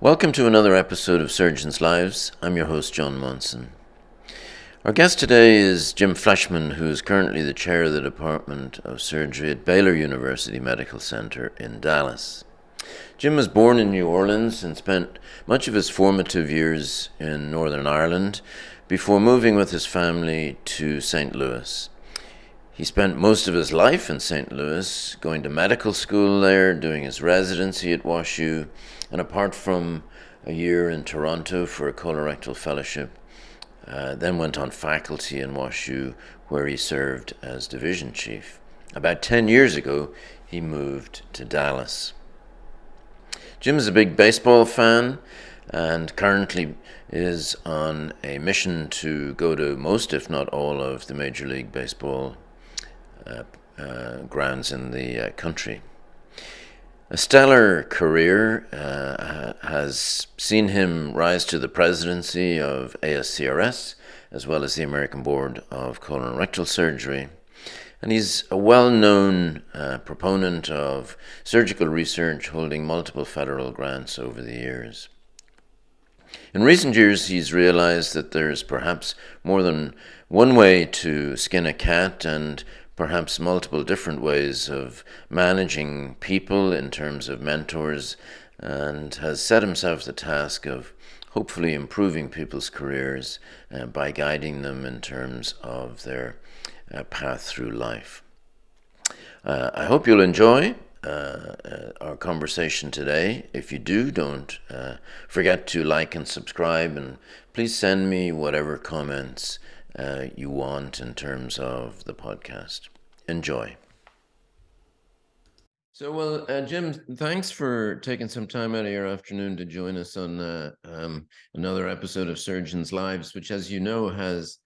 Welcome to another episode of Surgeons' Lives. I'm your host, John Monson. Our guest today is Jim Fleshman, who is currently the chair of the Department of Surgery at Baylor University Medical Center in Dallas. Jim was born in New Orleans and spent much of his formative years in Northern Ireland before moving with his family to St. Louis. He spent most of his life in St. Louis, going to medical school there, doing his residency at WashU, and apart from a year in Toronto for a colorectal fellowship, then went on faculty in WashU, where he served as division chief. About 10 years ago, he moved to Dallas. Jim is a big baseball fan and currently is on a mission to go to most, if not all, of the Major League Baseball grounds in the country. A stellar career has seen him rise to the presidency of ASCRS, as well as the American Board of Colorectal Surgery. And he's a well-known proponent of surgical research, holding multiple federal grants over the years. In recent years, he's realized that there's perhaps more than one way to skin a cat and perhaps multiple different ways of managing people in terms of mentors, and has set himself the task of hopefully improving people's careers by guiding them in terms of their path through life. I hope you'll enjoy our conversation today. If you do, don't forget to like and subscribe, and please send me whatever comments you want in terms of the podcast. Enjoy. So, Jim, thanks for taking some time out of your afternoon to join us on another episode of Surgeons' Lives, which, as you know, has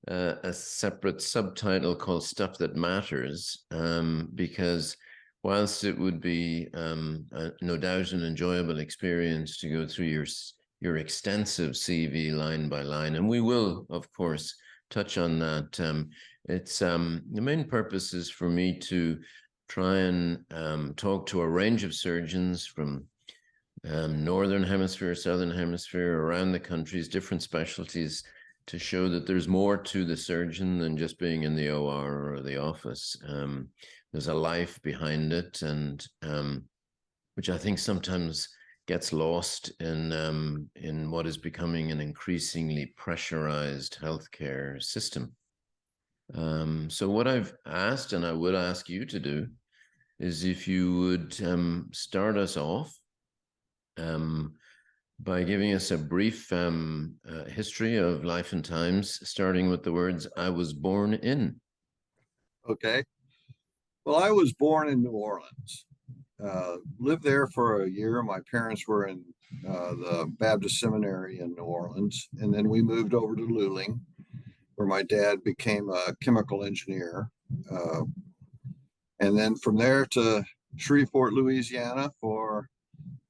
a separate subtitle called Stuff That Matters, because whilst it would be no doubt an enjoyable experience to go through your extensive CV line by line, and we will, of course, touch on that. It's the main purpose is for me to try and talk to a range of surgeons from Northern Hemisphere, Southern Hemisphere, around the countries, different specialties, to show that there's more to the surgeon than just being in the OR or the office. There's a life behind it, and which I think sometimes gets lost in what is becoming an increasingly pressurized healthcare system. So what I've asked, and I would ask you to do, is if you would start us off by giving us a brief history of life and times, starting with the words, "I was born in." Okay. Well, I was born in New Orleans. Lived there for a year. My parents were in the Baptist Seminary in New Orleans, and then we moved over to Luling, where my dad became a chemical engineer. And then from there to Shreveport, Louisiana for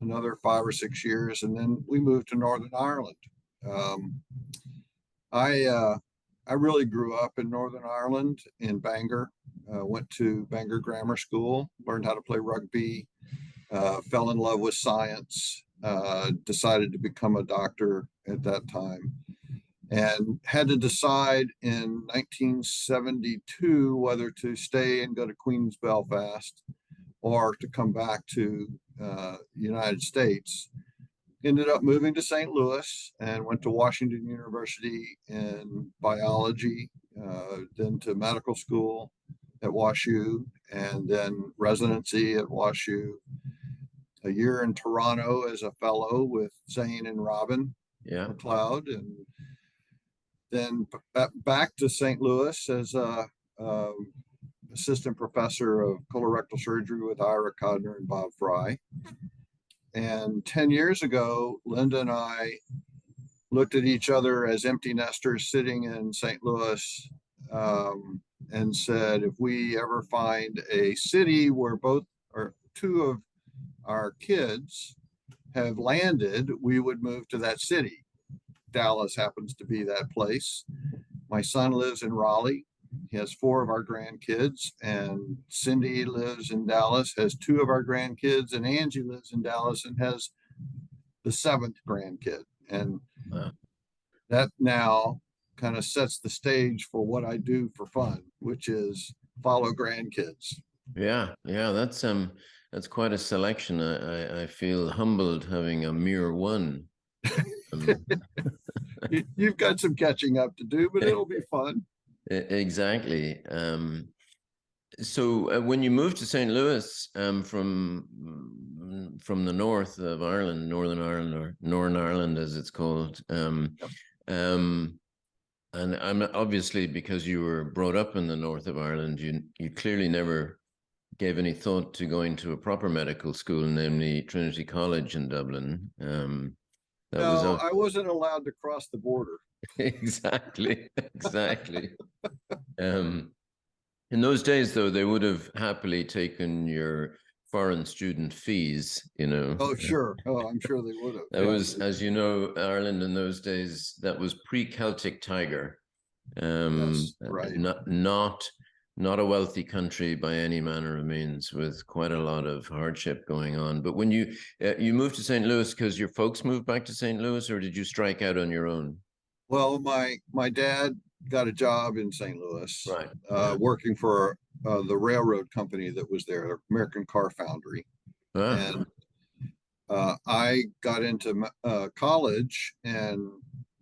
another 5 or 6 years, and then we moved to Northern Ireland. Um, I really grew up in Northern Ireland in Bangor. Went to Bangor Grammar School, learned how to play rugby, fell in love with science, decided to become a doctor at that time, and had to decide in 1972 whether to stay and go to Queen's Belfast or to come back to United States. Ended up moving to St. Louis and went to Washington University in biology, then to medical school at WashU, and then residency at WashU. A year in Toronto as a fellow with Zane and Robin McLeod, and then back to St. Louis as a assistant professor of colorectal surgery with Ira Codner and Bob Fry. And 10 years ago, Linda and I looked at each other as empty nesters sitting in St. Louis, and said, if we ever find a city where both or two of our kids have landed, we would move to that city. Dallas happens to be that place. My son lives in Raleigh. He has 4 of our grandkids, and Cindy lives in Dallas, has 2 of our grandkids, and Angie lives in Dallas and has the seventh grandkid. And Wow. that now kind of sets the stage for what I do for fun, which is follow grandkids. Yeah, yeah, that's quite a selection. I feel humbled having a mere one. Um, You've got some catching up to do, but it'll be fun. exactly. So when you moved to St. Louis from the north of Ireland, Northern Ireland, or Northern Ireland as it's called, Yep. um, and I'm obviously because you were brought up in the north of Ireland, you clearly never gave any thought to going to a proper medical school, namely Trinity College in Dublin. That was No, I wasn't allowed to cross the border. exactly, exactly. Um, in those days, though, they would have happily taken your foreign student fees, you know. Oh, sure. Oh, I'm sure they would have. That Yeah. was, as you know, Ireland in those days, that was pre-Celtic Tiger. Yes. Right. Not a wealthy country by any manner of means, with quite a lot of hardship going on. But when you moved to St. Louis because your folks moved back to St. Louis, or did you strike out on your own? Well, my dad got a job in St. Louis, Right. Yeah. working for the railroad company that was there, American Car Foundry, Ah, and I got into college, and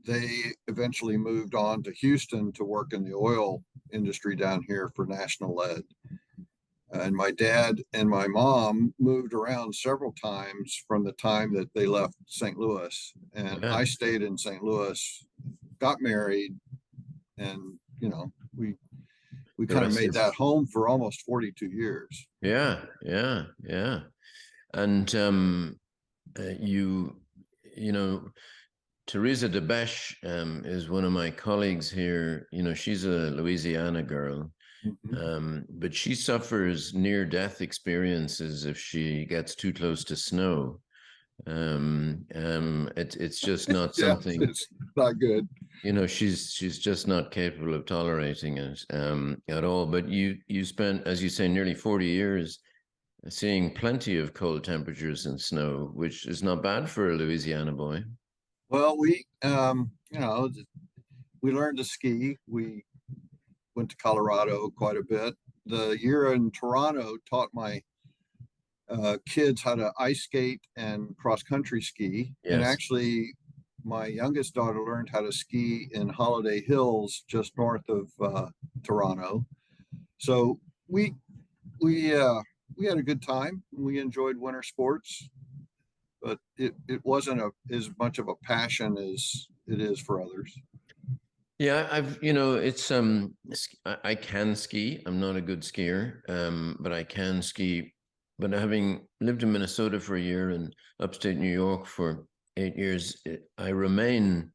they eventually moved on to Houston to work in the oil industry down here for National Lead. And my dad and my mom moved around several times from the time that they left St. Louis. And yeah. I stayed in St. Louis, got married, and we The kind of rest made that is home for almost 42 years. yeah, yeah, yeah. And you, you know, Teresa DeBesh is one of my colleagues here. You know, she's a Louisiana girl, Mhm. but she suffers near-death experiences if she gets too close to snow. It's just not Yeah, something, it's not good. you know, she's just not capable of tolerating it at all. But you spent, as you say, nearly 40 years seeing plenty of cold temperatures and snow, which is not bad for a Louisiana boy. Well, we learned to ski. We went to Colorado quite a bit. The year in Toronto taught my kids how to ice skate and cross country ski. And Yes. actually, my youngest daughter learned how to ski in Holiday Hills, just north of Toronto. So we we uh, we had a good time. We enjoyed winter sports, but it wasn't as much of a passion as it is for others. Yeah, it's I can ski. I'm not a good skier, but I can ski. But having lived in Minnesota for a year and upstate New York for 8 years, I remain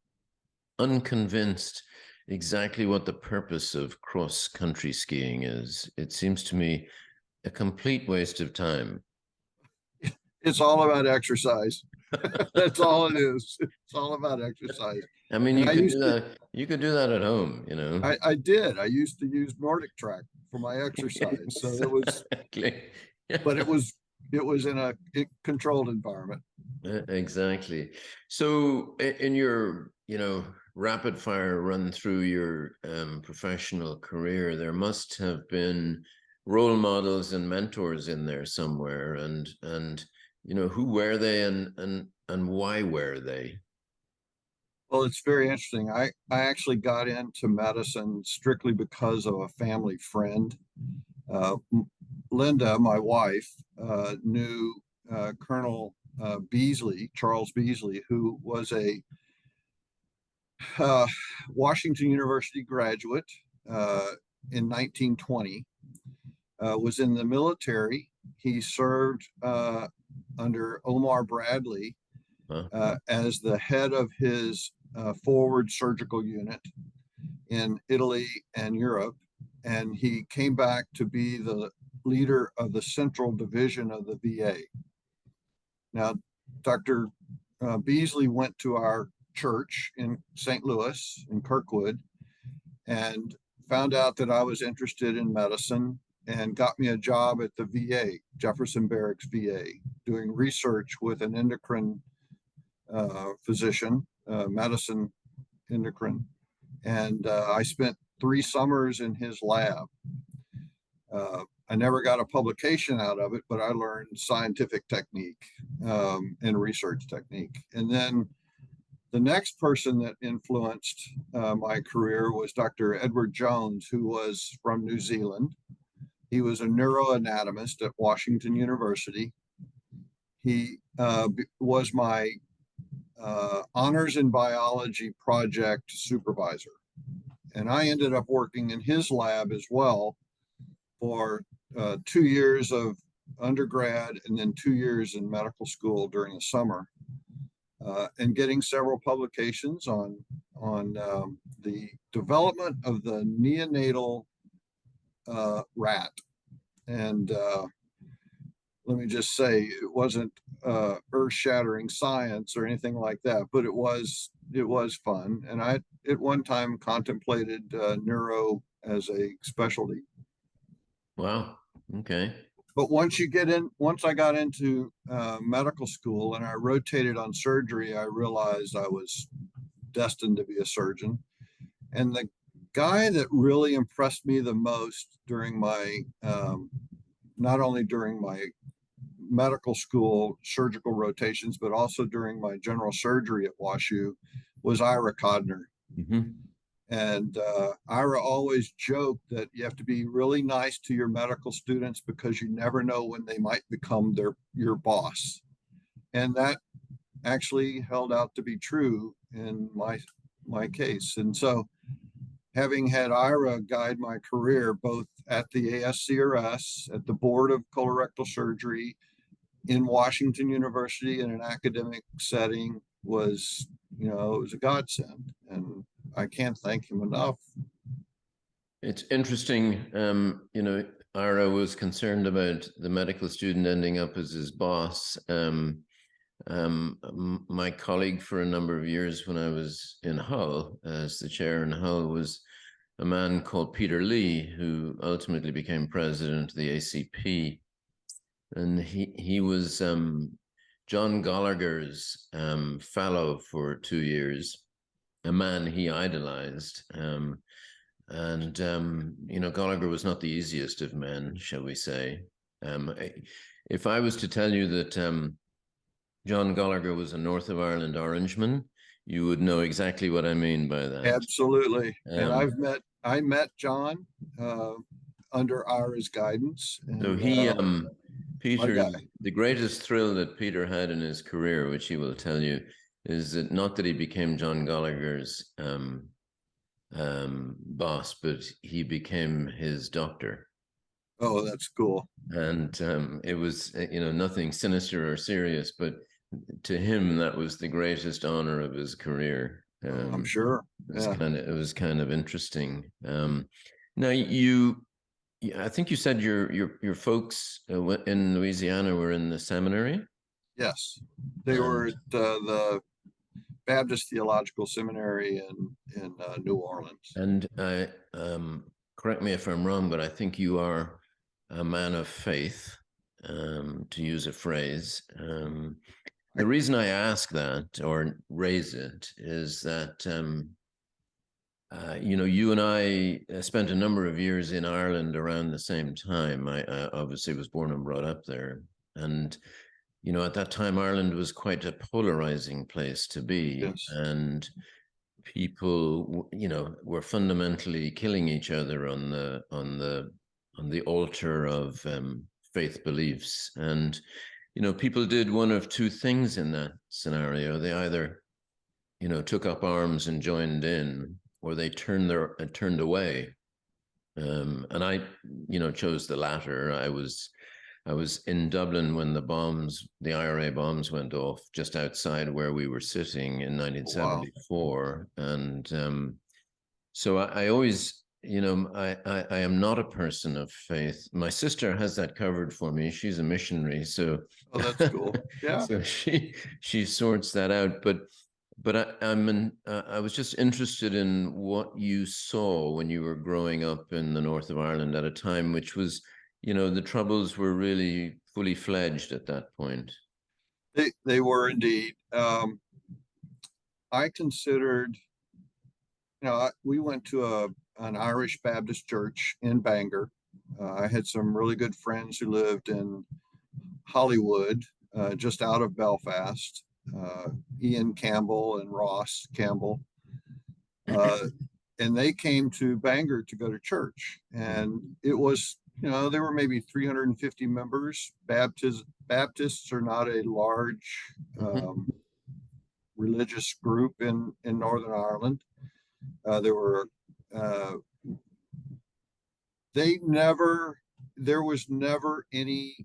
unconvinced exactly what the purpose of cross-country skiing is. It seems to me a complete waste of time. It's all about exercise. That's all it is. It's all about exercise. I mean, And you I could do used to, that. You could do that at home, you know. I did. I used to use Nordic track for my exercise. So it was, Exactly. but Yeah. it was in a controlled environment. Exactly. So in your, rapid fire run through your professional career, there must have been role models and mentors in there somewhere. And who were they and why were they? Well, it's very interesting. I actually got into medicine strictly because of a family friend. Uh, Linda, my wife, knew Colonel Beasley, Charles Beasley, who was a uh, Washington University graduate in 1920, was in the military. He served under Omar Bradley Huh? as the head of his forward surgical unit in Italy and Europe. And he came back to be the leader of the Central Division of the VA. Now, Dr. Beasley went to our church in St. Louis, in Kirkwood, and found out that I was interested in medicine and got me a job at the VA, Jefferson Barracks VA, doing research with an endocrine physician, medicine, endocrine, and I spent 3 summers in his lab. I never got a publication out of it, but I learned scientific technique and research technique. And then the next person that influenced my career was Dr. Edward Jones, who was from New Zealand. He was a neuroanatomist at Washington University. He was my honors in biology project supervisor. And I ended up working in his lab as well for 2 years of undergrad and then 2 years in medical school during the summer, and getting several publications on the development of the neonatal rat. And let me just say, it wasn't earth-shattering science or anything like that, but it was fun. And I at one time contemplated neuro as a specialty. Wow. Okay. But once I got into medical school and I rotated on surgery, I realized I was destined to be a surgeon. And the guy that really impressed me the most during my, not only during my medical school surgical rotations, but also during my general surgery at WashU, was Ira Codner. Mm-hmm. And Ira always joked that you have to be really nice to your medical students because you never know when they might become your boss. And that actually held out to be true in my case. And so, having had Ira guide my career both at the ASCRS, at the Board of Colorectal Surgery, in Washington University in an academic setting, was, it was a godsend. And I can't thank him enough. It's interesting. Ira was concerned about the medical student ending up as his boss. My colleague for a number of years when I was in Hull, as the chair in Hull, was a man called Peter Lee, who ultimately became president of the ACP. And he was John Gallagher's fellow for 2 years, a man he idolized. Gallagher was not the easiest of men, shall we say. If I was to tell you that John Gallagher was a North of Ireland Orangeman, you would know exactly what I mean by that. Absolutely. And I met John under Ira's guidance. And, so Peter, the greatest thrill that Peter had in his career, which he will tell you, is that not that he became John Gallagher's boss, but he became his doctor. Oh, that's cool. And it was, nothing sinister or serious, but to him, that was the greatest honor of his career. I'm sure. It was kind of interesting. Now I think you said your folks in Louisiana were in the seminary. Yes, they were at the Baptist Theological Seminary in New Orleans. And correct me if I'm wrong, but I think you are a man of faith, to use a phrase. The reason I ask that or raise it is that you and I spent a number of years in Ireland around the same time. I obviously was born and brought up there. And, at that time, Ireland was quite a polarizing place to be. Yes. And people, were fundamentally killing each other on the altar of faith beliefs. And, people did one of two things in that scenario. They either, took up arms and joined in, or they turned away. And I, chose the latter. I was in Dublin when the IRA bombs went off just outside where we were sitting in 1974. Wow. And so I always, I am not a person of faith. My sister has that covered for me. She's a missionary. So oh, that's cool. Yeah. So she sorts that out. But I was just interested in what you saw when you were growing up in the north of Ireland at a time which was, the Troubles were really fully fledged at that point. They were indeed. I considered, we went to an Irish Baptist church in Bangor. I had some really good friends who lived in Hollywood, just out of Belfast, Ian Campbell and Ross Campbell. And they came to Bangor to go to church. And it was, there were maybe 350 members. Baptists are not a large religious group in Northern Ireland. There were, they never, there was never any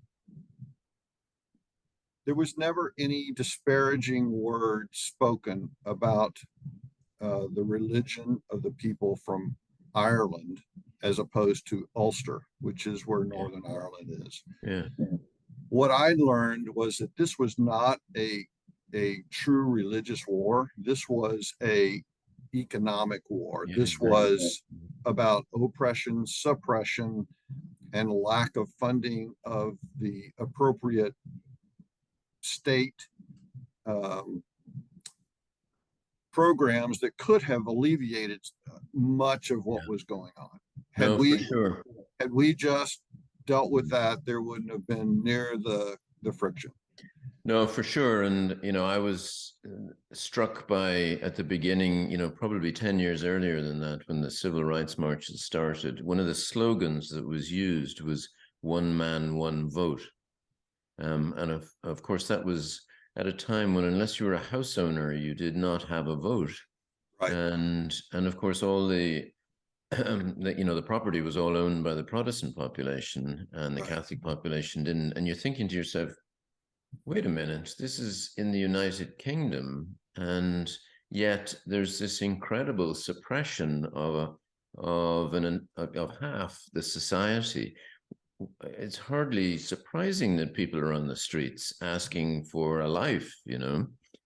disparaging word spoken about the religion of the people from Ireland as opposed to Ulster, which is where Northern Ireland is. Yeah. What I learned was that this was not a true religious war. This was a economic war. Yeah, this exactly. was about oppression, suppression, and lack of funding of the appropriate state programs that could have alleviated much of what was going on. No, for sure. Had we just dealt with that, there wouldn't have been near the friction. No, for sure. And, I was struck by, at the beginning, probably 10 years earlier than that, when the civil rights marches started, one of the slogans that was used was "one man, one vote." And of course, that was at a time when, unless you were a house owner, you did not have a vote. Right. And of course, all the property was all owned by the Protestant population, and the Catholic population didn't. And you're thinking to yourself, wait a minute, this is in the United Kingdom, and yet there's this incredible suppression of half the society. It's hardly surprising that people are on the streets asking for a life,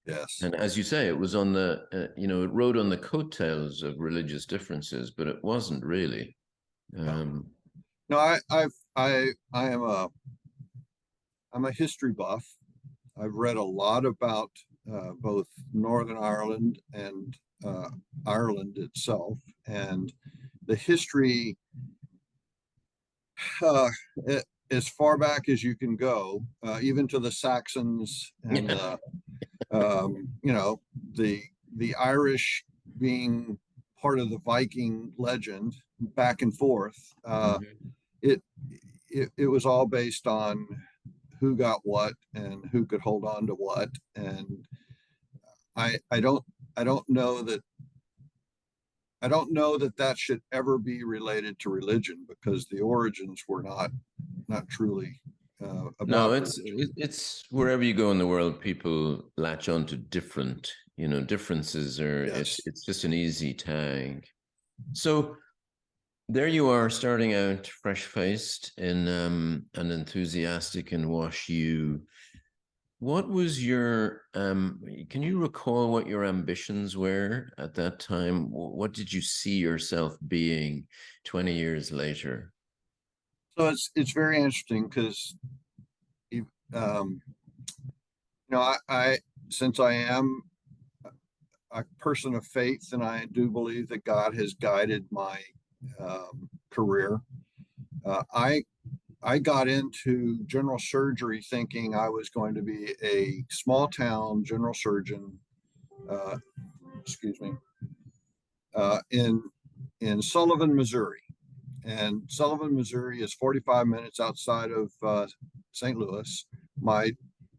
Yes. And as you say, it was on the, it rode on the coattails of religious differences, but it wasn't really. No, I'm a history buff. I've read a lot about both Northern Ireland and Ireland itself, and the history as far back as you can go, even to the Saxons and the Irish being part of the Viking legend back and forth. It was all based on who got what and who could hold on to what. And I don't know that that should ever be related to religion, because the origins were not truly about. No, it's wherever you go in the world, people latch on to different, differences, or it's just an easy tag. So there you are, starting out fresh-faced in and enthusiastic in Wash U. What was your can you recall what your ambitions were at that time? What did you see yourself being 20 years later? So it's very interesting, because I since I am a person of faith, and I do believe that God has guided my career. I got into general surgery thinking I was going to be a small town general surgeon, in Sullivan, Missouri. And Sullivan, Missouri is 45 minutes outside of St. Louis. My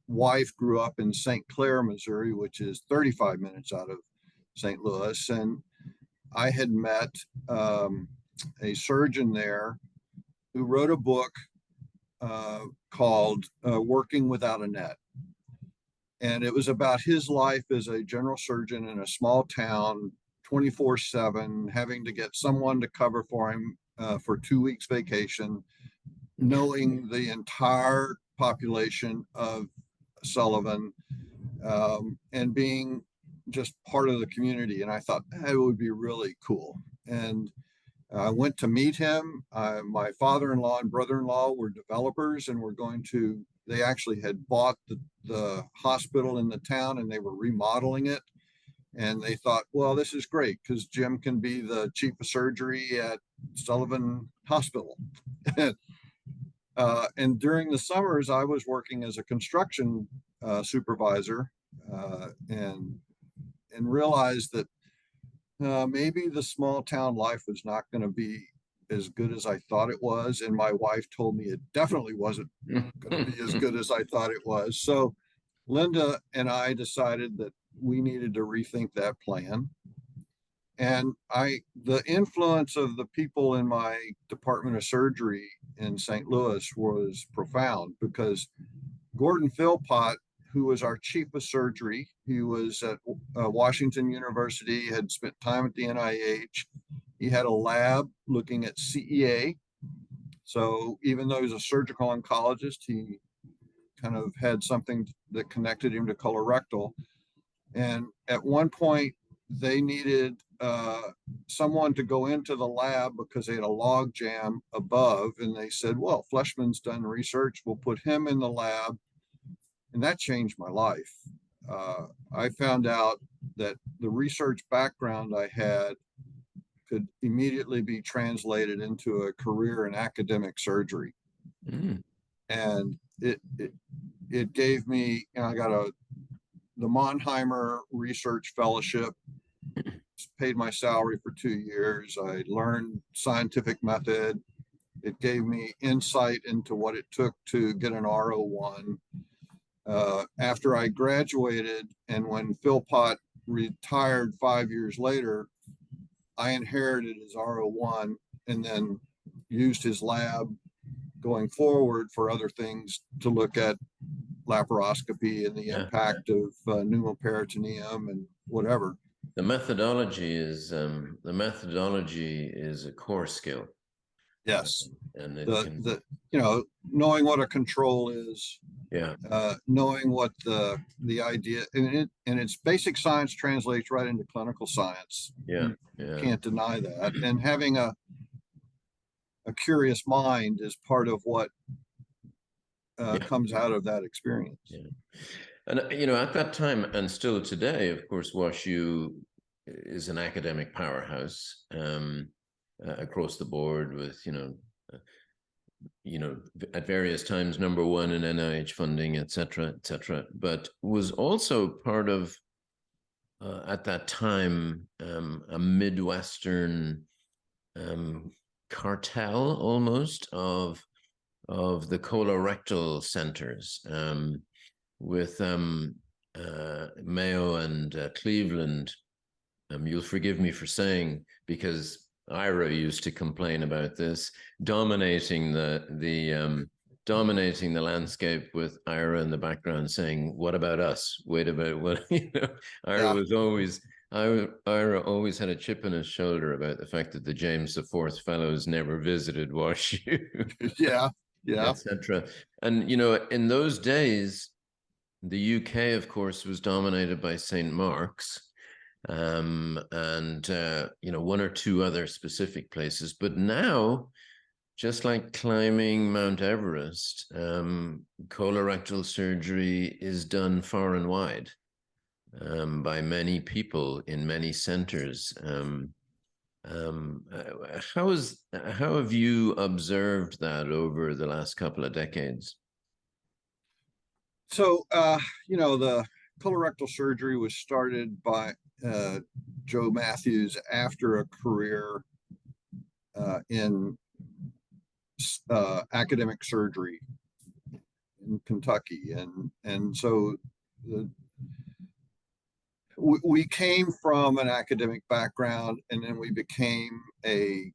wife grew up in St. Clair, Missouri, which is 35 minutes out of St. Louis. And I had met a surgeon there who wrote a book called Working Without a Net. And it was about his life as a general surgeon in a small town, 24/7, having to get someone to cover for him for 2 weeks vacation, knowing the entire population of Sullivan, and being just part of the community. And I thought that would be really cool. And I went to meet him. My father-in-law and brother-in-law were developers, and they actually had bought the hospital in the town, and they were remodeling it. And they thought, well, this is great because Jim can be the chief of surgery at Sullivan Hospital. And during the summers, I was working as a construction supervisor, and realized that maybe the small town life was not going to be as good as I thought it was. And my wife told me it definitely wasn't going to be as good as I thought it was. So Linda and I decided that we needed to rethink that plan. And the influence of the people in my department of surgery in St. Louis was profound, because Gordon Philpott, who was our chief of surgery, he was at Washington University, had spent time at the NIH. He had a lab looking at CEA. So even though he's a surgical oncologist, he kind of had something that connected him to colorectal. And at one point, they needed someone to go into the lab because they had a log jam above. And they said, well, Fleshman's done research, we'll put him in the lab. And that changed my life. I found out that the research background I had could immediately be translated into a career in academic surgery. Mm. And it gave me, I got the Monheimer Research Fellowship, paid my salary for 2 years. I learned scientific method. It gave me insight into what it took to get an R01. After I graduated, and when Philpott retired 5 years later, I inherited his R01 and then used his lab going forward for other things to look at laparoscopy and the impact of pneumoperitoneum and whatever. The methodology is a core skill. Yes. And it the knowing what a control is, knowing what the idea, and its basic science translates right into clinical science. You can't deny that. And having a curious mind is part of what comes out of that experience. And at that time, and still today, of course, WashU is an academic powerhouse across the board, with at various times #1 in NIH funding, et cetera, but was also part of at that time a Midwestern cartel almost of the colorectal centers, with Mayo and Cleveland. You'll forgive me for saying, because Ira used to complain about this, dominating the landscape, with Ira in the background saying, "What about us? Wait about what?" Ira always had a chip on his shoulder about the fact that the James IV Fellows never visited WashU. Etc. And in those days, the UK, of course, was dominated by St. Mark's, and one or two other specific places. But now, just like climbing Mount Everest, colorectal surgery is done far and wide by many people in many centers. How have you observed that over the last couple of decades? So, the colorectal surgery was started by Joe Matthews after a career in academic surgery in Kentucky, and so we came from an academic background, and then we became a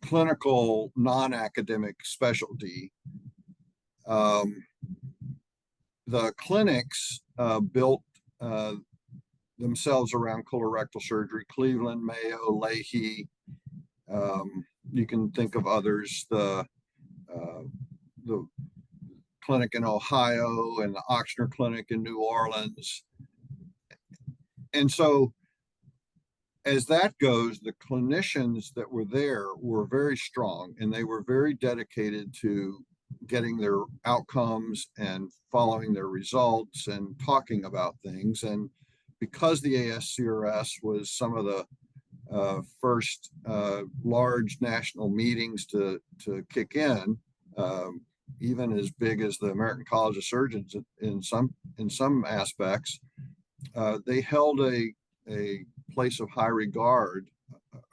clinical non-academic specialty. The clinics built themselves around colorectal surgery: Cleveland, Mayo, Leahy. You can think of others, the clinic in Ohio and the Ochsner Clinic in New Orleans. And so, as that goes, the clinicians that were there were very strong, and they were very dedicated to getting their outcomes and following their results and talking about things. And because the ASCRS was some of the first large national meetings to kick in, even as big as the American College of Surgeons in some aspects, they held a place of high regard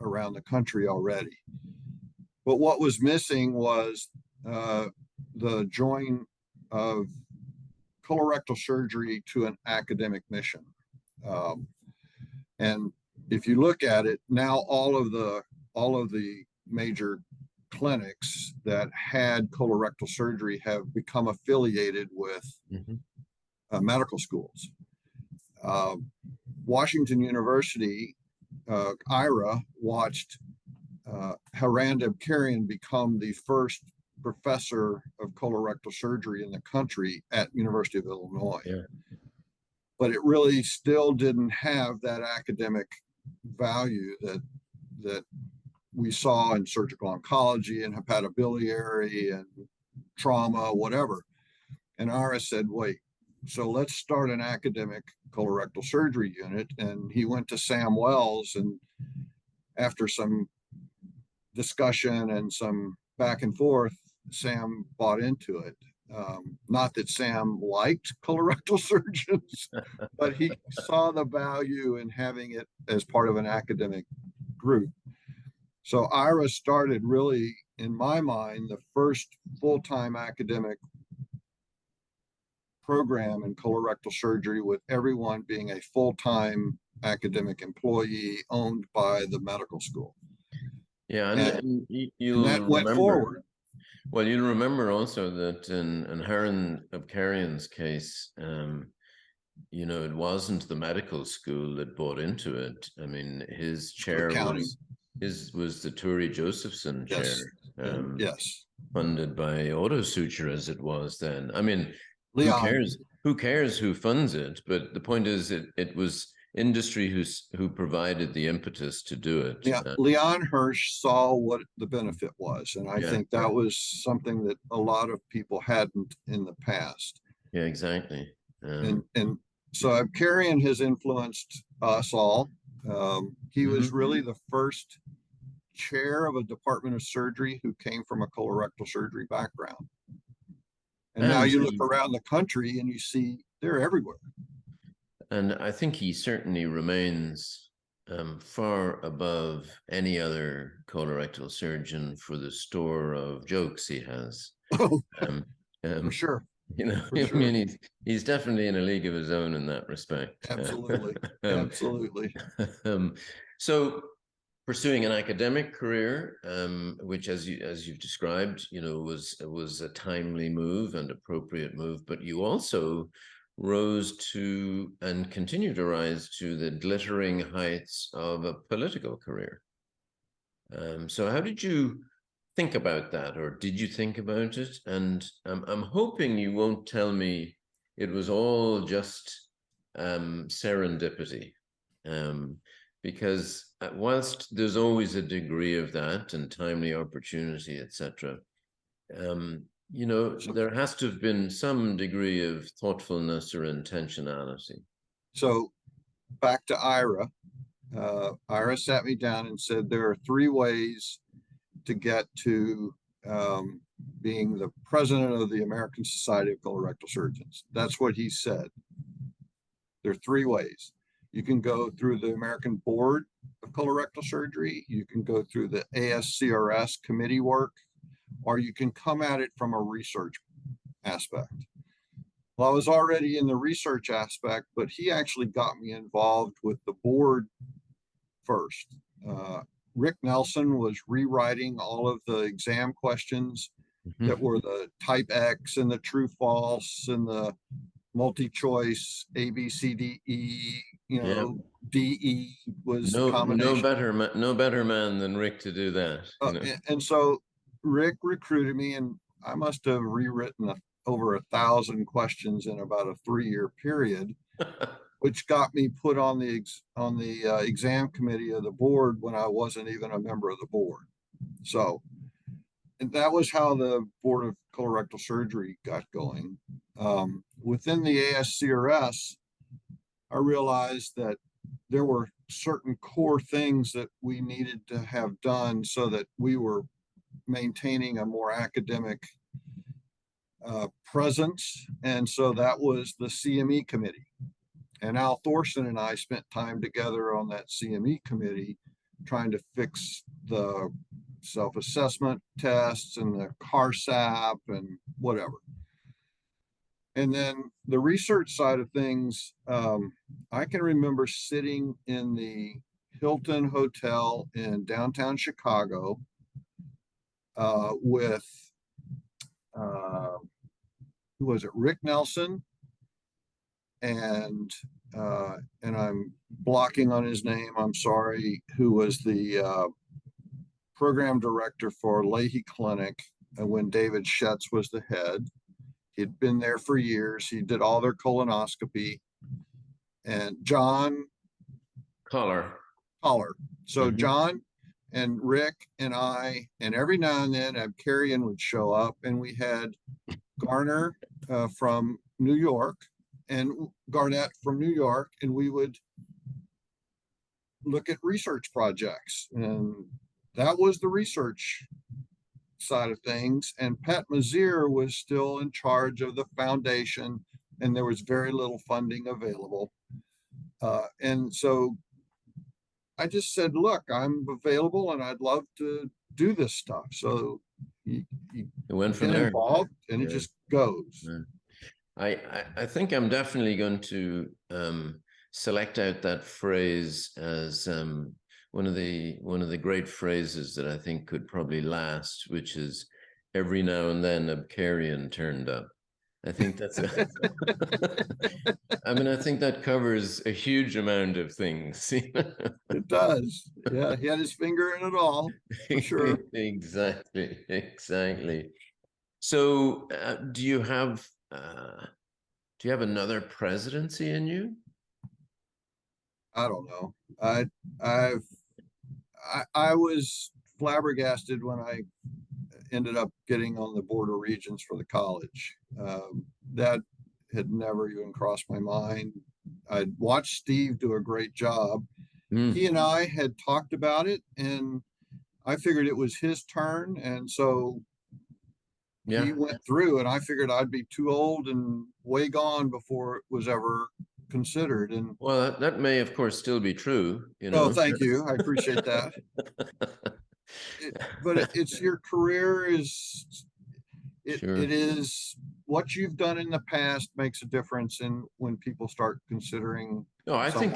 around the country already. But what was missing was the join of colorectal surgery to an academic mission. And if you look at it now, all of the major clinics that had colorectal surgery have become affiliated with medical schools. Washington University, IRA, watched Haran Abkarian become the first professor of colorectal surgery in the country at University of Illinois. Yeah. But it really still didn't have that academic value that we saw in surgical oncology and hepatobiliary and trauma, whatever. And IRA said, wait, so let's start an academic colorectal surgery unit. And he went to Sam Wells, and after some discussion and some back and forth, Sam bought into it. Not that Sam liked colorectal surgeons, but he saw the value in having it as part of an academic group. So IRA started, really, in my mind, the first full-time academic program in colorectal surgery, with everyone being a full-time academic employee owned by the medical school. Yeah, and that went forward. Well, you'll remember also that in Haran Abkarian's case, it wasn't the medical school that bought into it. I mean, his chair was the Turi Josephson chair, yes, funded by Auto Suture as it was then. I mean, Leon. Who cares who funds it? But the point is, it was industry who provided the impetus to do it. Yeah, Leon Hirsch saw what the benefit was, and I think that was something that a lot of people hadn't in the past. Yeah, exactly. And so Abkarian has influenced us all. He was really the first chair of a department of surgery who came from a colorectal surgery background. And now you look around the country and you see they're everywhere. And I think he certainly remains far above any other colorectal surgeon for the store of jokes he has. For sure. I mean, he's definitely in a league of his own in that respect. Absolutely. Absolutely. So pursuing an academic career, which, as you've described, was a timely move and appropriate move, but you also rose to and continue to rise to the glittering heights of a political career. So how did you think about that, or did you think about it? And I'm hoping you won't tell me it was all just serendipity, because whilst there's always a degree of that and timely opportunity, etc., there has to have been some degree of thoughtfulness or intentionality. So back to Ira. Ira sat me down and said, there are 3 ways to get to being the president of the American Society of Colorectal Surgeons. That's what he said. There are 3 ways. You can go through the American Board of Colorectal Surgery. You can go through the ASCRS committee work, or you can come at it from a research aspect. Well, I was already in the research aspect, but he actually got me involved with the board first. Rick Nelson was rewriting all of the exam questions that were the type X and the true false and the multi-choice A, B, C, D, E, D, E was the combination. No better man than Rick to do that. And so Rick recruited me, and I must have rewritten over 1,000 questions in about a 3-year period, which got me put on the exam committee of the board when I wasn't even a member of the board. So, and that was how the Board of Colorectal Surgery got going. Within the ASCRS, I realized that there were certain core things that we needed to have done so that we were maintaining a more academic presence. And so that was the CME committee. And Al Thorson and I spent time together on that CME committee trying to fix the self-assessment tests and the CARSAP and whatever. And then the research side of things, I can remember sitting in the Hilton Hotel in downtown Chicago with, who was it, Rick Nelson, and I'm blocking on his name, I'm sorry, who was the program director for Leahy Clinic when David Schetz was the head. He'd been there for years. He did all their colonoscopy. And John Collar. So John and Rick and I, and every now and then Abkarian would show up, and we had Garner from New York and Garnett from New York, and we would look at research projects. And that was the research side of things. And Pat Mazier was still in charge of the foundation, and there was very little funding available. And so I just said, look, I'm available and I'd love to do this stuff. So you went from get there involved, and it just goes. I think I'm definitely going to select out that phrase as one of the great phrases that I think could probably last, which is every now and then Abkarian turned up. I think that's I mean, I think that covers a huge amount of things. It does. Yeah, he had his finger in it all, for sure. Exactly. So do you have another presidency in you? I don't know. I was flabbergasted when I ended up getting on the board of regents for the college. That had never even crossed my mind. I'd watched Steve do a great job. He and I had talked about it, and I figured it was his turn. And so he went through, and I figured I'd be too old and way gone before it was ever considered. And well, that may of course still be true, you know. Oh, thank you. I appreciate that. But it's your career it is what you've done in the past makes a difference in when people start considering. No, I think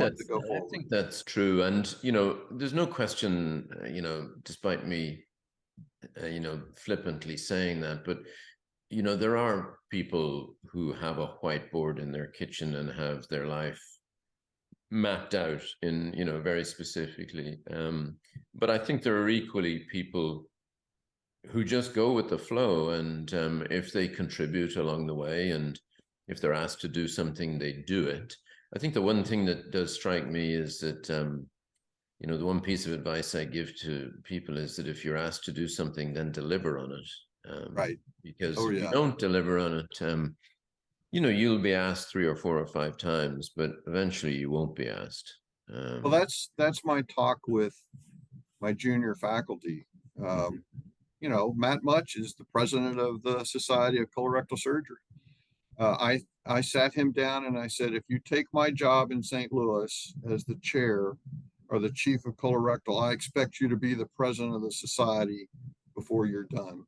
that's true. And, you know, there's no question, you know, despite me, you know, flippantly saying that, but, you know, there are people who have a whiteboard in their kitchen and have their life mapped out in, you know, very specifically. But I think there are equally people who just go with the flow, and if they contribute along the way, and if they're asked to do something, they do it. I think the one thing that does strike me is that, you know, the one piece of advice I give to people is that if you're asked to do something, then deliver on it. Right. Because if you don't deliver on it, you know, you'll be asked 3 or 4 or 5 times, but eventually you won't be asked. Well, that's my talk with my junior faculty. You know, Matt Much is the president of the Society of Colorectal Surgery. I sat him down and I said, if you take my job in St. Louis as the chair or the chief of colorectal, I expect you to be the president of the society before you're done.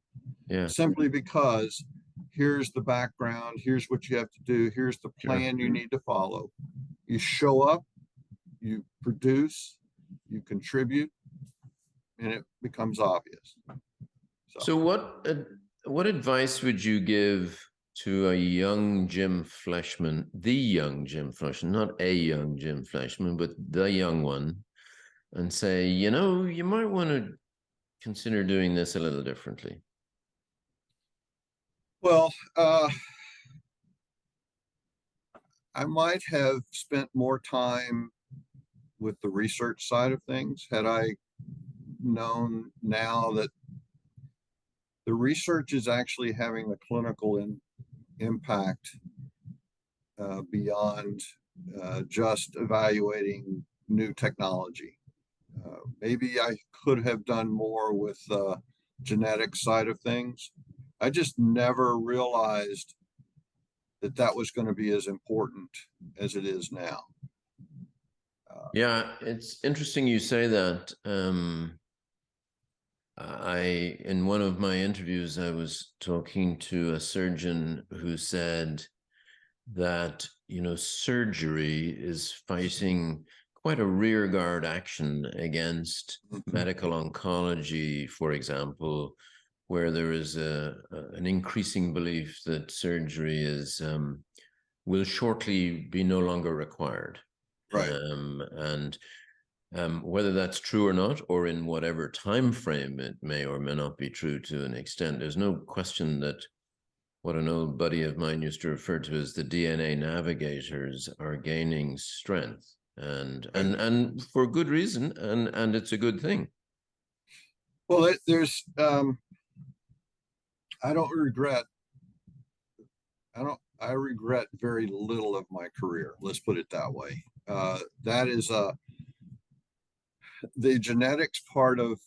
Yeah. Simply because here's the background, here's what you have to do, here's the plan you need to follow. You show up, you produce, you contribute, and it becomes obvious. So what advice would you give to a young Jim Fleshman, the young Jim Fleshman, not a young Jim Fleshman, but the young one, and say, you know, you might want to consider doing this a little differently? Well, I might have spent more time with the research side of things had I known now that the research is actually having a clinical impact beyond just evaluating new technology. Maybe I could have done more with the genetic side of things. I just never realized that that was going to be as important as it is now. Yeah, it's interesting you say that. In one of my interviews, I was talking to a surgeon who said that, surgery is fighting quite a rearguard action against medical oncology, for example, where there is an increasing belief that surgery will shortly be no longer required. Right. And whether that's true or not, or in whatever time frame it may or may not be true to an extent, there's no question that what an old buddy of mine used to refer to as the DNA navigators are gaining strength, and for good reason, and it's a good thing. Well, there's I don't regret. I regret very little of my career. Let's put it that way. That is the genetics part of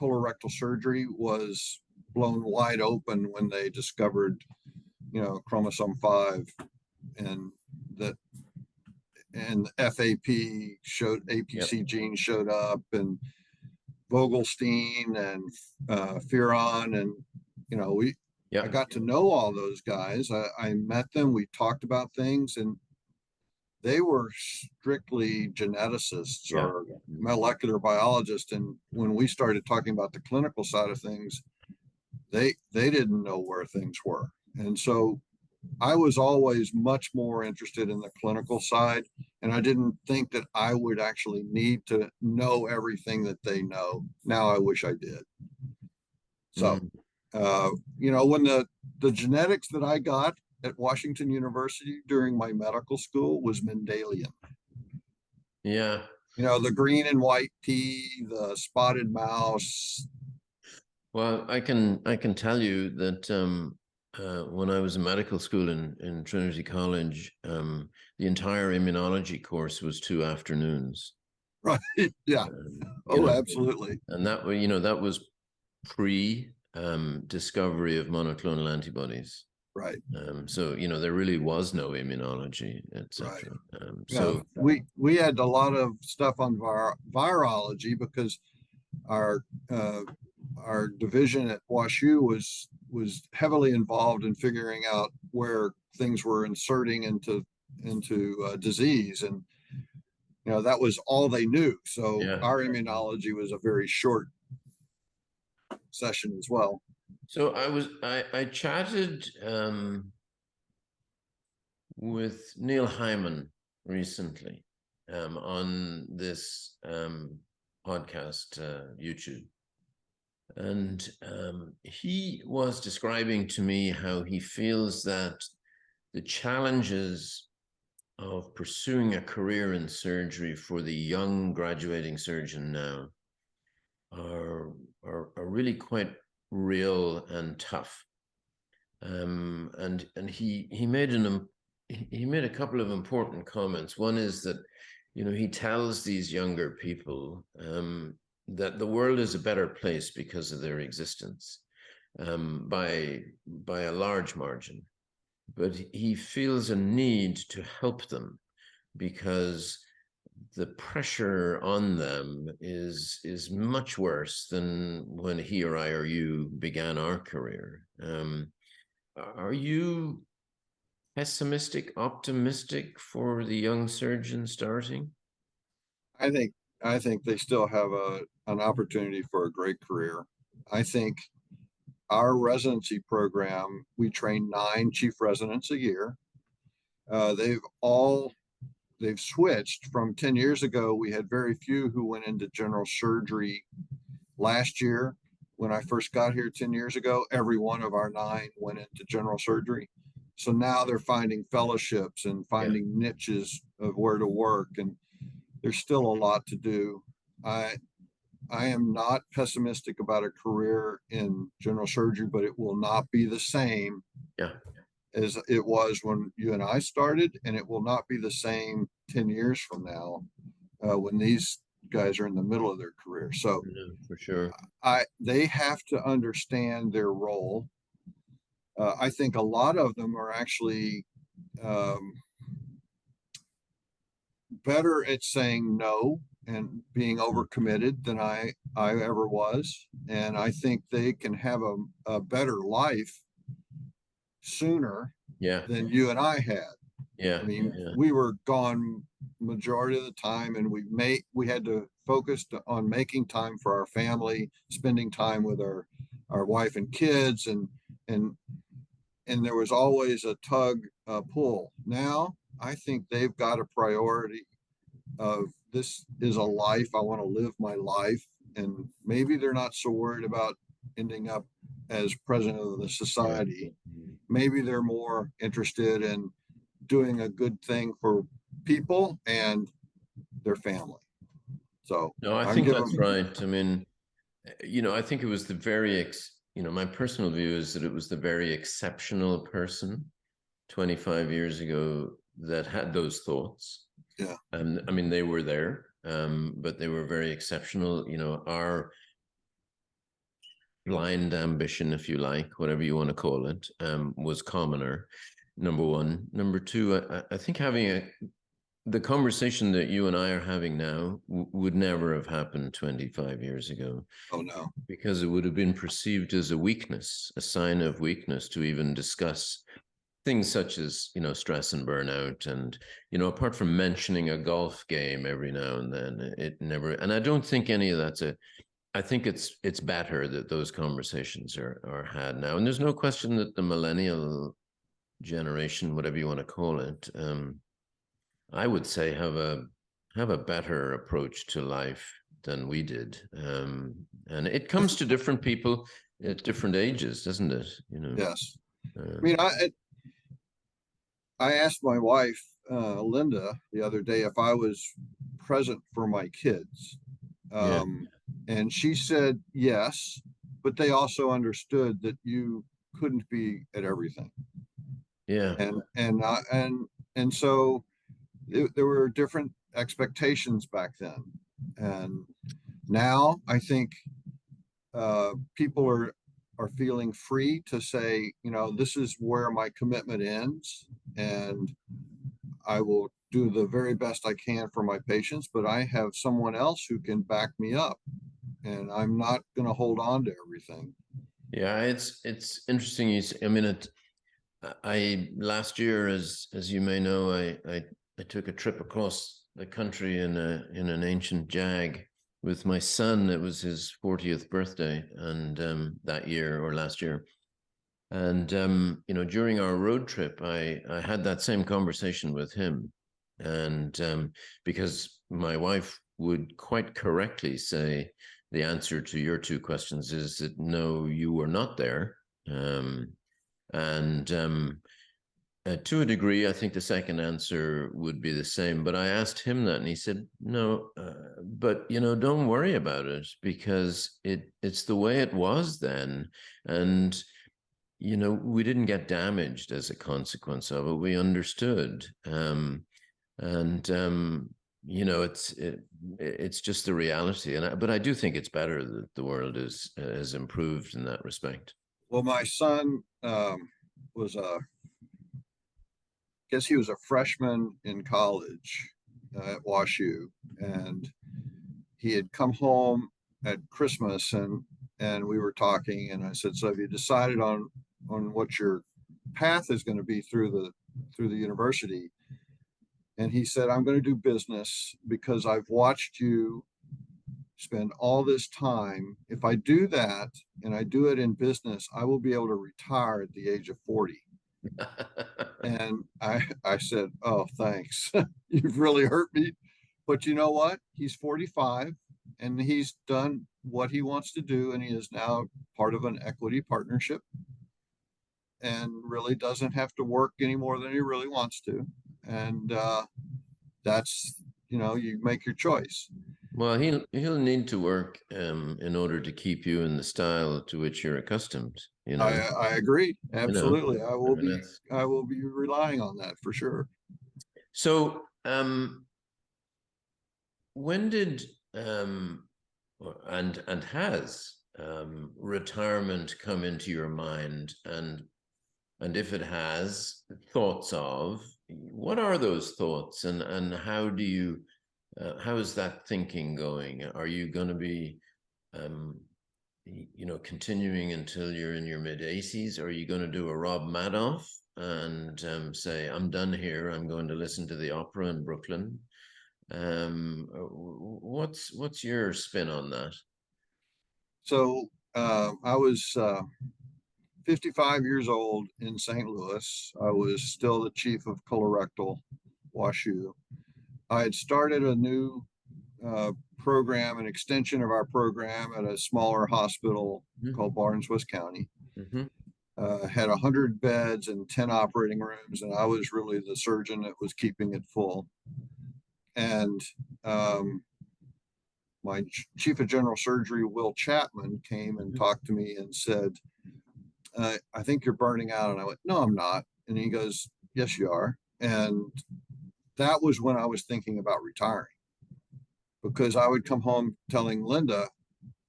colorectal surgery was blown wide open when they discovered, chromosome 5, and that, and FAP showed, APC gene showed up, and Vogelstein and Fearon, and I got to know all those guys. I met them. We talked about things, and they were strictly geneticists or molecular biologists. And when we started talking about the clinical side of things, they didn't know where things were. And so I was always much more interested in the clinical side, and I didn't think that I would actually need to know everything that they know. Now I wish I did. So, when the genetics that I got at Washington University during my medical school was Mendelian. Yeah. The green and white pea, the spotted mouse. Well, I can tell you that when I was in medical school in Trinity College, the entire immunology course was 2 afternoons. Right. Yeah. Absolutely. And that was pre discovery of monoclonal antibodies. Right. So there really was no immunology, etc. Right. So we had a lot of stuff on virology because our division at WashU was heavily involved in figuring out where things were inserting into disease, and that was all they knew. So our immunology was a very short session as well. So I chatted with Neil Hyman recently on this podcast, YouTube. And he was describing to me how he feels that the challenges of pursuing a career in surgery for the young graduating surgeon now are really quite real and tough. And he made a couple of important comments. One is that he tells these younger people that the world is a better place because of their existence, by a large margin. But he feels a need to help them because the pressure on them is much worse than when he or I or you began our career. Are you pessimistic, optimistic for the young surgeon starting? I think they still have an opportunity for a great career. I think our residency program, we train 9 chief residents a year. They've switched from 10 years ago. We had very few who went into general surgery. Last year, when I first got here 10 years ago, every one of our 9 went into general surgery. So now they're finding fellowships and finding niches of where to work, and there's still a lot to do. I am not pessimistic about a career in general surgery, but it will not be the same as it was when you and I started, and it will not be the same 10 years from now when these guys are in the middle of their career. So Yeah, for sure. they have to understand their role. I think a lot of them are actually um, better at saying no and being overcommitted than I ever was. And I think they can have a better life sooner Yeah, than you and I had. yeah, I mean, yeah, we were gone majority of the time, and we had to focus on making time for our family, spending time with our wife and kids, and and there was always a tug pull. Now I think they've got a priority of this is a life. I want to live my life. And maybe they're not so worried about ending up as president of the yeah. society. Maybe they're more interested in doing a good thing for people and their family. So No, I I'm think giving, that's right. I mean, I think it was the my personal view is that it was the very exceptional person 25 years ago that had those thoughts. yeah, And I mean, they were there, but they were very exceptional. Our blind ambition, if you like, whatever you want to call it, was commoner. Number one. Number two, I think having the conversation that you and I are having now would never have happened 25 years ago, oh no, because it would have been perceived as a weakness, a sign of weakness to even discuss things such as, stress and burnout. And, apart from mentioning a golf game every now and then, it never, and I don't think any of that's I think it's better that those conversations are had now. And there's no question that the millennial generation, whatever you want to call it, I would say have a better approach to life than we did. And it comes to different people at different ages, doesn't it? yes. I Uh, mean, I asked my wife, Linda, the other day if I was present for my kids. yeah, Um, and she said yes, but they also understood that you couldn't be at everything. yeah, And so there were different expectations back then. And now I think people are feeling free to say, this is where my commitment ends, and I will do the very best I can for my patients, but I have someone else who can back me up, and I'm not going to hold on to everything. yeah. It's interesting. I mean, I last year, as you may know, I took a trip across the country in an ancient Jag with my son. It was his 40th birthday, and that year or last year. And during our road trip, I had that same conversation with him, and because my wife would quite correctly say the answer to your two questions is that no, you were not there. And To a degree, I think the second answer would be the same. But I asked him that, and he said, "No, but don't worry about it, because it's the way it was then, and we didn't get damaged as a consequence of it. We understood, and it's just the reality. But I do think it's better that the world has improved in that respect." Well, my son was a, guess he was a freshman in college at WashU, and he had come home at Christmas, and we were talking, and I said, "So have you decided on what your path is going to be through the university?" And he said, "I'm going to do business because I've watched you spend all this time. If I do that and I do it in business, I will be able to retire at the age of 40." And I said, "Oh, thanks. You've really hurt me." But you know what? He's 45, and he's done what he wants to do. And he is now part of an equity partnership, and really doesn't have to work any more than he really wants to. And that's, you make your choice. Well, he'll need to work in order to keep you in the style to which you're accustomed. you know, I agree. you know, Absolutely. I mean, that's I will be relying on that for sure. so, when did, and has, retirement come into your mind? And if it has, thoughts of, what are those thoughts, and how do you, how is that thinking going? Are you going to be, um, continuing until you're in your mid 80s? Are you going to do a Rob Madoff and, say, I'm done here, I'm going to listen to the opera in Brooklyn? What's your spin on that? So I was 55 years old in St. Louis. I was still the chief of colorectal, WashU. I had started a new program, an extension of our program at a smaller hospital called Barnes, West County. Mm-hmm. Had 100 beds and 10 operating rooms, and I was really the surgeon that was keeping it full. And my chief of general surgery, Will Chapman, came and talked to me and said, I think you're burning out. And I went, no, I'm not. And he goes, yes, you are. And that was when I was thinking about retiring, because I would come home telling Linda,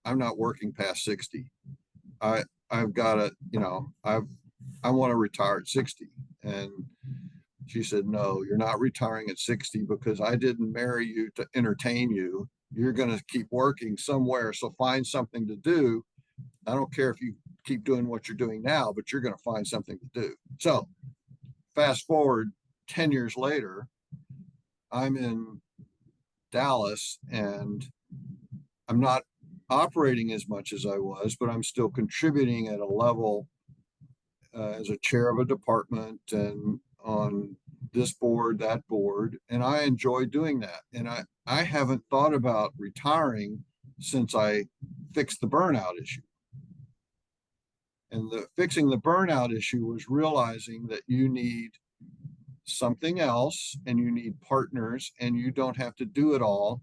I'm not working past 60. I've got to, I want to retire at 60. And she said, no, you're not retiring at 60 because I didn't marry you to entertain you. You're going to keep working somewhere. So find something to do. I don't care if you keep doing what you're doing now, but you're going to find something to do. So fast forward 10 years later, I'm in Dallas and I'm not operating as much as I was, but I'm still contributing at a level as a chair of a department and on this board, that board. And I enjoy doing that. And I haven't thought about retiring since I fixed the burnout issue. And fixing the burnout issue was realizing that you need something else and you need partners and you don't have to do it all.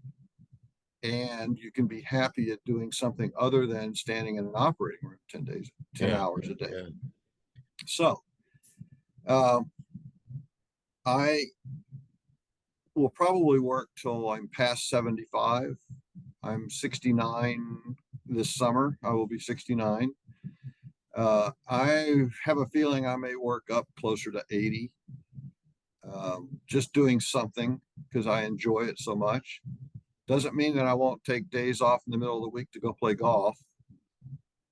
And you can be happy at doing something other than standing in an operating room 10 hours a day. Yeah. So I will probably work till I'm past 75. I'm 69 this summer. I will be 69. I have a feeling I may work up closer to 80. Just doing something because I enjoy it so much. Doesn't mean that I won't take days off in the middle of the week to go play golf,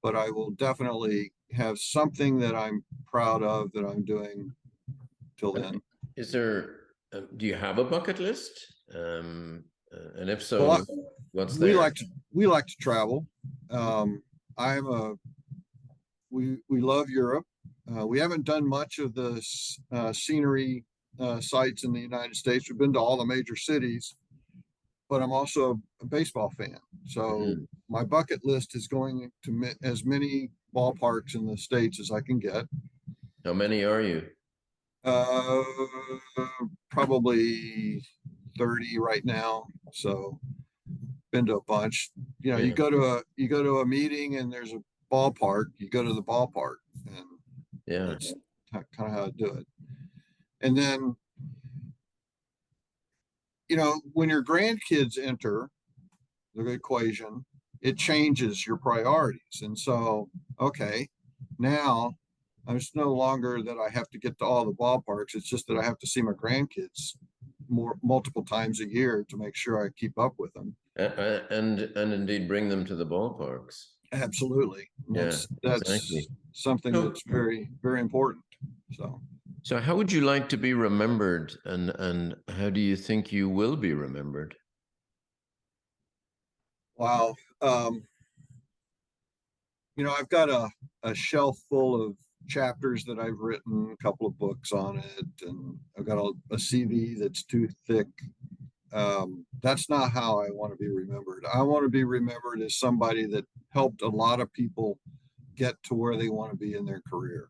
but I will definitely have something that I'm proud of that I'm doing till then. Is there, do you have a bucket list? And if so, Well, what's there? We like to travel. We love Europe. We haven't done much of the scenery sites in the United States. We've been to all the major cities, but I'm also a baseball fan. So my bucket list is going to as many ballparks in the States as I can get. How many are you? Probably 30 right now. So been to a bunch. Yeah. You go to a meeting and there's a ballpark, you go to the ballpark, and that's kind of how I do it. And then, when your grandkids enter the equation, it changes your priorities. And so, okay, now it's no longer that I have to get to all the ballparks. It's just that I have to see my grandkids multiple times a year to make sure I keep up with them. And indeed bring them to the ballparks. Absolutely. That's exactly something that's very, very important. So how would you like to be remembered, and how do you think you will be remembered? Wow. I've got a shelf full of chapters that I've written, a couple of books on it, and I've got a CV that's too thick. That's not how I want to be remembered. I want to be remembered as somebody that helped a lot of people get to where they want to be in their career.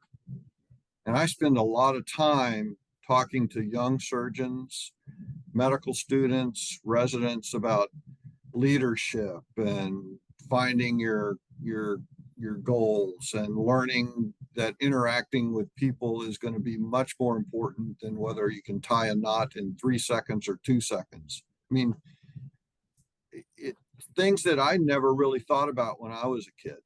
And I spend a lot of time talking to young surgeons, medical students, residents about leadership and finding your your goals, and learning that interacting with people is going to be much more important than whether you can tie a knot in 3 seconds or 2 seconds. I mean, things that I never really thought about when I was a kid.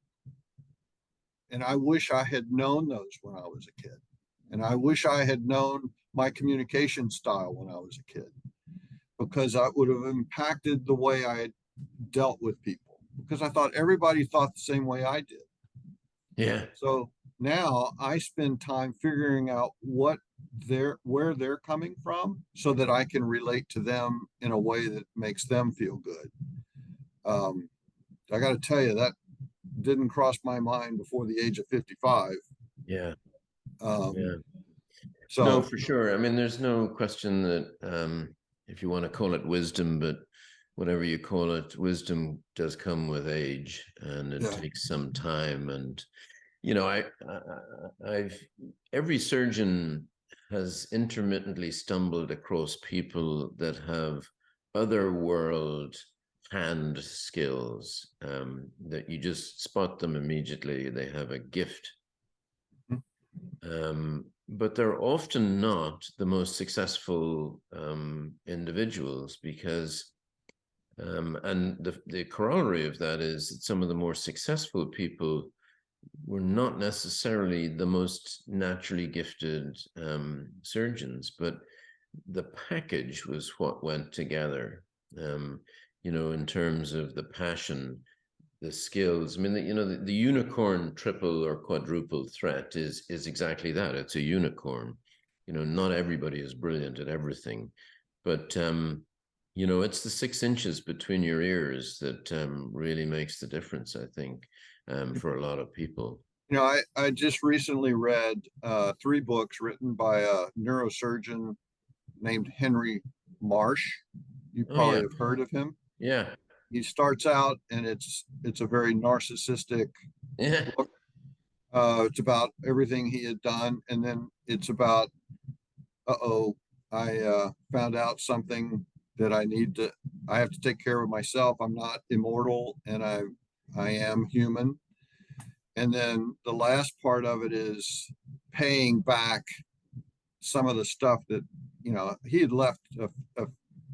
And I wish I had known those when I was a kid. And I wish I had known my communication style when I was a kid, because that would have impacted the way I dealt with people, because I thought everybody thought the same way I did. Yeah. So now I spend time figuring out where they're coming from, so that I can relate to them in a way that makes them feel good. I got to tell you, that didn't cross my mind before the age of 55. Yeah. Um, Yeah. No, so for sure. I mean, there's no question that if you want to call it wisdom, but whatever you call it, wisdom does come with age, and it yeah, takes some time. And I've every surgeon has intermittently stumbled across people that have other world hand skills, that you just spot them immediately. They have a gift. But they're often not the most successful individuals, because and the corollary of that is that some of the more successful people were not necessarily the most naturally gifted surgeons, but the package was what went together, in terms of the passion, the skills. I mean, the unicorn triple or quadruple threat is exactly that. It's a unicorn. Not everybody is brilliant at everything, but it's the 6 inches between your ears that really makes the difference, I think, for a lot of people. I just recently read 3 books written by a neurosurgeon named Henry Marsh. You Oh probably yeah, have heard of him. yeah, He starts out, and it's a very narcissistic yeah, book. It's about everything he had done, and then it's about, I found out something that I have to take care of myself. I'm not immortal, and I am human. And then the last part of it is paying back some of the stuff that, he had left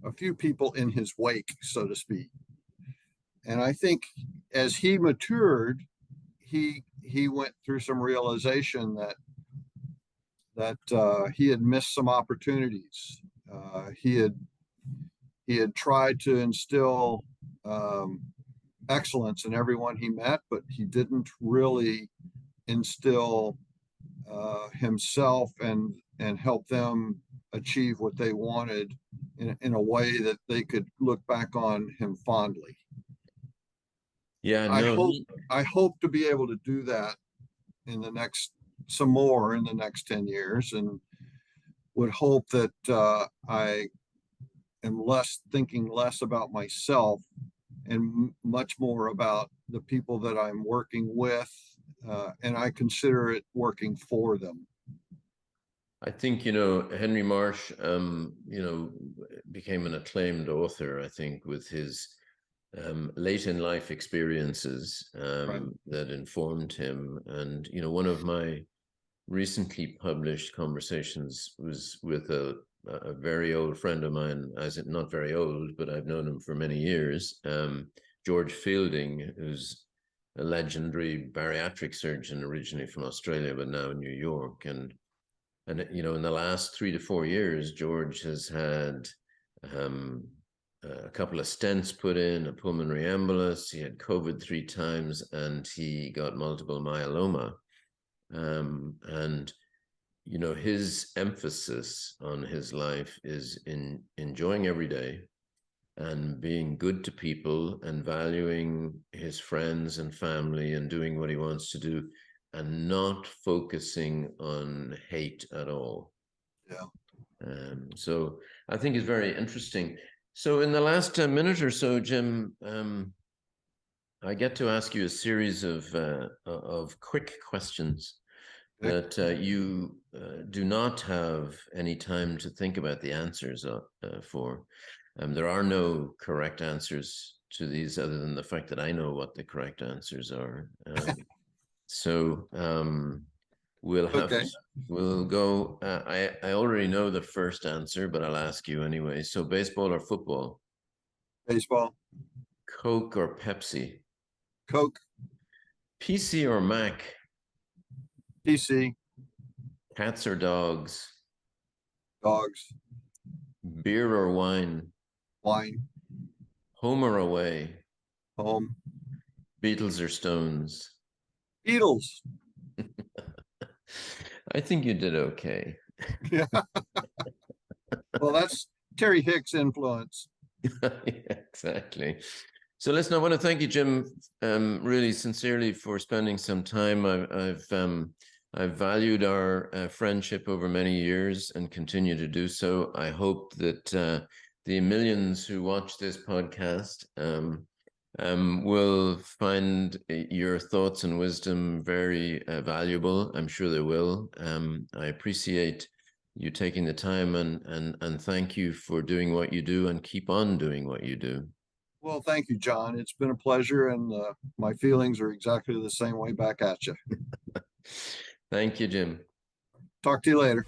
a few people in his wake, so to speak. And I think as he matured, he went through some realization that he had missed some opportunities. He had tried to instill excellence in everyone he met, but he didn't really instill himself and help them achieve what they wanted in a way that they could look back on him fondly. yeah. I No, hope I hope to be able to do that some more in the next 10 years, and would hope that I am thinking less about myself and much more about the people that I'm working with, and I consider it working for them. I think, Henry Marsh, became an acclaimed author, I think, with his late in life experiences Right. that informed him. And, one of my recently published conversations was with a very old friend of mine, as it not very old, but I've known him for many years, George Fielding, who's a legendary bariatric surgeon originally from Australia, but now in New York. And in the last 3 to 4 years, George has had a couple of stents put in, a pulmonary embolus. He had COVID 3 times, and he got multiple myeloma. And his emphasis on his life is in enjoying every day and being good to people and valuing his friends and family and doing what he wants to do, and not focusing on hate at all. Yeah. So I think it's very interesting. So in the last minute or so, Jim, I get to ask you a series of quick questions Okay. that you do not have any time to think about the answers for. There are no correct answers to these, other than the fact that I know what the correct answers are. So we'll have Okay. we'll go. I already know the first answer, but I'll ask you anyway. So baseball or football? Baseball. Coke or Pepsi? Coke. PC or Mac? PC. Cats or dogs? Dogs. Beer or wine? Wine. Home or away? Home. Beatles or Stones? Beatles. I think you did okay. Yeah. Well, that's Terry Hicks' influence. Yeah, exactly. So listen, I want to thank you, Jim, really sincerely for spending some time. I've valued our friendship over many years and continue to do so. I hope that the millions who watch this podcast will find your thoughts and wisdom very valuable. I'm sure they will. I appreciate you taking the time and thank you for doing what you do and keep on doing what you do. Well, thank you, John. It's been a pleasure, and my feelings are exactly the same way back at you. Thank you, Jim. Talk to you later.